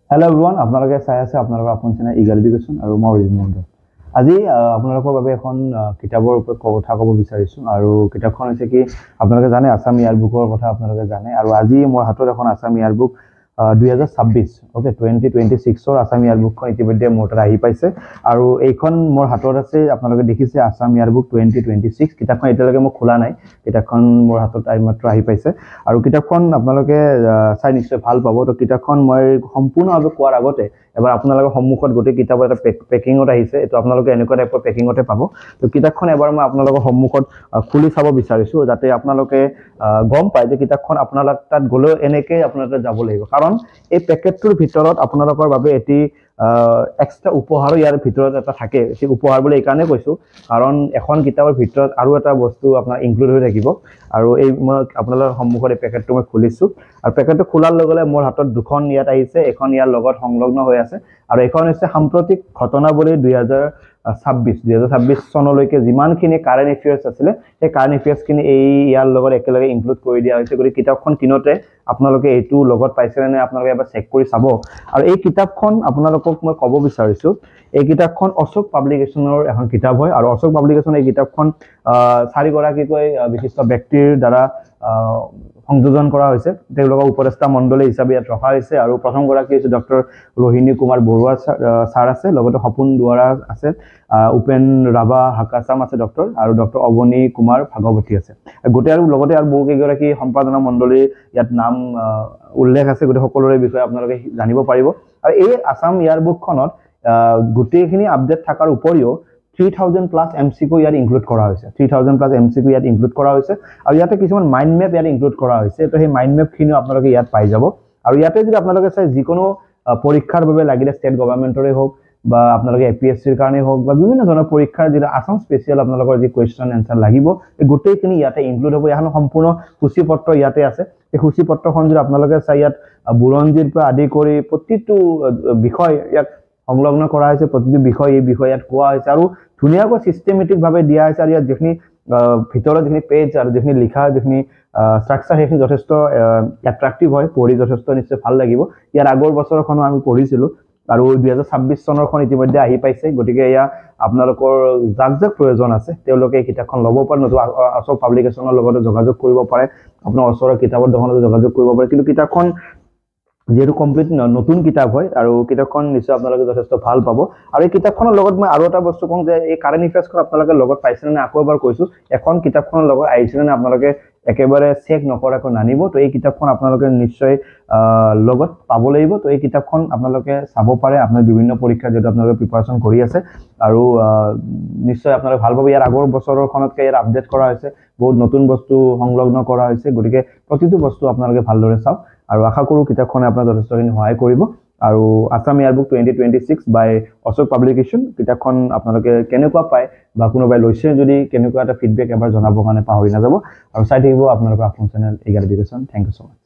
Hello' everyone, আপোনালোকে চাই আছে আপোনালোকৰ আপোন চেনেল ইগাল এডুকেশ্যন আৰু মই অৰিজিৎ মণ্ডল। আজি আপোনালোকৰ বাবে এখন কিতাপৰ ওপৰত কথা ক'ব বিচাৰিছোঁ আৰু কিতাপখন হৈছে কি আপোনালোকে জানে আছাম ইয়াৰ বুকৰ কথা আপোনালোকে জানে আৰু আজি মোৰ হাতত এখন আছাম ইয়াৰ বুক 2026 ওকে 2026ৰ আছাম ইয়াৰ বুকখন ইতিমধ্যে মোৰ তাত আহি পাইছে আৰু এইখন মোৰ হাতত আছে। আপোনালোকে দেখিছে আছাম ইয়াৰ বুক 2026 কিতাপখন এতিয়ালৈকে মই খোলা নাই। কিতাপখন মোৰ হাতত মাত্ৰ আহি পাইছে আৰু কিতাপখন আপোনালোকে চাই নিশ্চয় ভাল পাব। তো কিতাপখন মই সম্পূৰ্ণভাৱে কোৱাৰ আগতে এবাৰ আপোনালোকৰ সন্মুখত গোটেই কিতাপৰ এটা পেকিঙত আহিছে। এইটো আপোনালোকে এনেকুৱা টাইপৰ পেকিঙতে পাব। তো কিতাপখন এবাৰ মই আপোনালোকৰ সন্মুখত খুলি চাব বিচাৰিছোঁ যাতে আপোনালোকে গম পায় যে কিতাপখন আপোনালোক তাত গ'লেও এনেকৈ আপোনালোকে যাব লাগিব, কাৰণ এই পেকেটটোৰ ভিতৰত আপোনালোকৰ বাবে এটি এক্সট্ৰা উপহাৰো ইয়াৰ ভিতৰত এটা থাকে। সেই উপহাৰ বুলি এইকাৰণে কৈছোঁ কাৰণ এখন কিতাপৰ ভিতৰত আৰু এটা বস্তু আপোনাৰ ইনক্লুড হৈ থাকিব আৰু এই মই আপোনালোকৰ সন্মুখত এই পেকেটটো মই খুলিছোঁ আৰু পেকেটটো খোলাৰ লগে লগে মোৰ হাতত দুখন ইয়াত আহিছে। এখন ইয়াৰ লগত সংলগ্ন হৈ আছে আৰু এখন হৈছে সাম্প্ৰতিক ঘটনাৱলী 2026 চনলৈকে যিমানখিনি কাৰেণ্ট এফেয়াৰ্ছ আছিলে সেই কাৰেণ্ট এফেয়াৰ্ছখিনি ইয়াৰ লগত একেলগে ইনক্লুড কৰি দিয়া হৈছে। গতিকে কিতাপখন কিনোতে আপোনালোকে এইটো লগত পাইছেনে নাই আপোনালোকে এবাৰ চেক কৰি চাব। আৰু এই কিতাপখন আপোনালোকক মই ক'ব বিচাৰিছোঁ, এই কিতাপখন অশোক পাব্লিকেশ্যনৰ এখন কিতাপ হয় আৰু অশোক পাব্লিকেশ্যনৰ এই কিতাপখন 4গৰাকীকৈ বিশিষ্ট ব্যক্তিৰ দ্বাৰা সংযোজন কৰা হৈছে। তেওঁলোকক উপদেষ্টা মণ্ডলী হিচাপে ইয়াত ৰখা হৈছে আৰু প্ৰথমগৰাকী হৈছে ডক্টৰ ৰোহিণী কুমাৰ বৰুৱা ছাৰ আছে, লগতে সপোন দুৱাৰা আছে, উপেন ৰাভা হাকাচাম আছে ডক্টৰ, আৰু ডক্টৰ অৱনী কুমাৰ ভাগৱতী আছে। গোটেই আৰু লগতে আৰু বহুকেইগৰাকী সম্পাদনা মণ্ডলীৰ ইয়াত নাম উল্লেখ আছে। গোটেই সকলোৰে বিষয়ে আপোনালোকে জানিব পাৰিব। আৰু এই আছাম ইয়াৰ বুকখনত গোটেইখিনি আপডেট থকাৰ উপৰিও 3000+ MCQ ইয়াত ইনক্লুড কৰা হৈছে। 3000+ MCQ ইয়াত ইনক্লুড কৰা হৈছে আৰু ইয়াতে কিছুমান মাইণ্ড মেপ ইয়াত ইনক্লুড কৰা হৈছে। তো সেই মাইণ্ড মেপখিনিও আপোনালোকে ইয়াত পাই যাব। আৰু ইয়াতে যদি আপোনালোকে চাই যিকোনো পৰীক্ষাৰ বাবে লাগিলে ষ্টেট গভৰ্ণমেণ্টৰে হওক বা আপোনালোকে APSCৰ কাৰণে হওক বা বিভিন্ন ধৰণৰ পৰীক্ষাৰ যিটো আছাম স্পেচিয়েল আপোনালোকৰ যি কুৱেশ্যন এনচাৰ লাগিব এই গোটেইখিনি ইয়াতে ইনক্লুড হ'ব। এখন সম্পূৰ্ণ সূচীপত্ৰ ইয়াতে আছে। এই সূচীপত্ৰখন যদি আপোনালোকে চাই ইয়াত বুৰঞ্জীৰ পৰা আদি কৰি প্ৰতিটো বিষয় ইয়াত সংলগ্ন কৰা হৈছে। প্ৰতিটো বিষয় এই বিষয় ইয়াত কোৱা হৈছে আৰু ধুনীয়াকৈ ছিষ্টেমেটিকভাৱে দিয়া হৈছে। আৰু ইয়াত যিখিনি ভিতৰত যিখিনি পেজ আৰু যিখিনি লিখা যিখিনি ষ্ট্ৰাকচাৰ সেইখিনি যথেষ্ট এট্ৰাক্টিভ হয়, পঢ়ি যথেষ্ট নিশ্চয় ভাল লাগিব। ইয়াৰ আগৰ বছৰখনো আমি পঢ়িছিলোঁ আৰু 2026 চনৰখন ইতিমধ্যে আহি পাইছে। গতিকে এয়া আপোনালোকৰ যাক যাক প্ৰয়োজন আছে তেওঁলোকে এই কিতাপখন ল'ব পাৰে, নতুবা অশোক পাব্লিকেশ্যনৰ লগতে যোগাযোগ কৰিব পাৰে, আপোনাৰ ওচৰৰ কিতাপৰ দোকানতে যোগাযোগ কৰিব পাৰে। কিন্তু কিতাপখন যিহেতু কমপ্লিট নতুন কিতাপ হয় আৰু কিতাপখন নিশ্চয় আপোনালোকে যথেষ্ট ভাল পাব। আৰু এই কিতাপখনৰ লগত মই আৰু এটা বস্তু কওঁ যে এই কাৰেণ্ট এফেয়াৰ্ছখন আপোনালোকে লগত পাইছেনে নাই আকৌ এবাৰ কৈছোঁ, এখন কিতাপখনৰ লগত আহিছেনে নাই আপোনালোকে একেবাৰে চেক নকৰাকৈ নানিব। তো এই কিতাপখন আপোনালোকে নিশ্চয় লগত পাব লাগিব। তো এই কিতাপখন আপোনালোকে চাব পাৰে আপোনাৰ বিভিন্ন পৰীক্ষা যিহেতু আপোনালোকে প্ৰিপাৰেশ্যন কৰি আছে আৰু নিশ্চয় আপোনালোকে ভাল পাব। ইয়াৰ আগৰ বছৰখনতকৈ ইয়াত আপডেট কৰা হৈছে, বহুত নতুন বস্তু সংলগ্ন কৰা হৈছে। গতিকে প্ৰতিটো বস্তু আপোনালোকে ভালদৰে চাওক আৰু আশা কৰোঁ কিতাপখনে আপোনাক যথেষ্টখিনি সহায় কৰিব। আৰু আছাম ইয়াৰ বুক 2026 বাই অশোক পাব্লিকেশ্যন কিতাপখন আপোনালোকে কেনেকুৱা পায় বা কোনোবাই লৈছে যদি কেনেকুৱা এটা ফিডবেক এবাৰ জনাবৰ কাৰণে পাহৰি নাযাব আৰু চাই থাকিব আপোনালোকৰ আপোন channel Eagle education. Thank you so' much.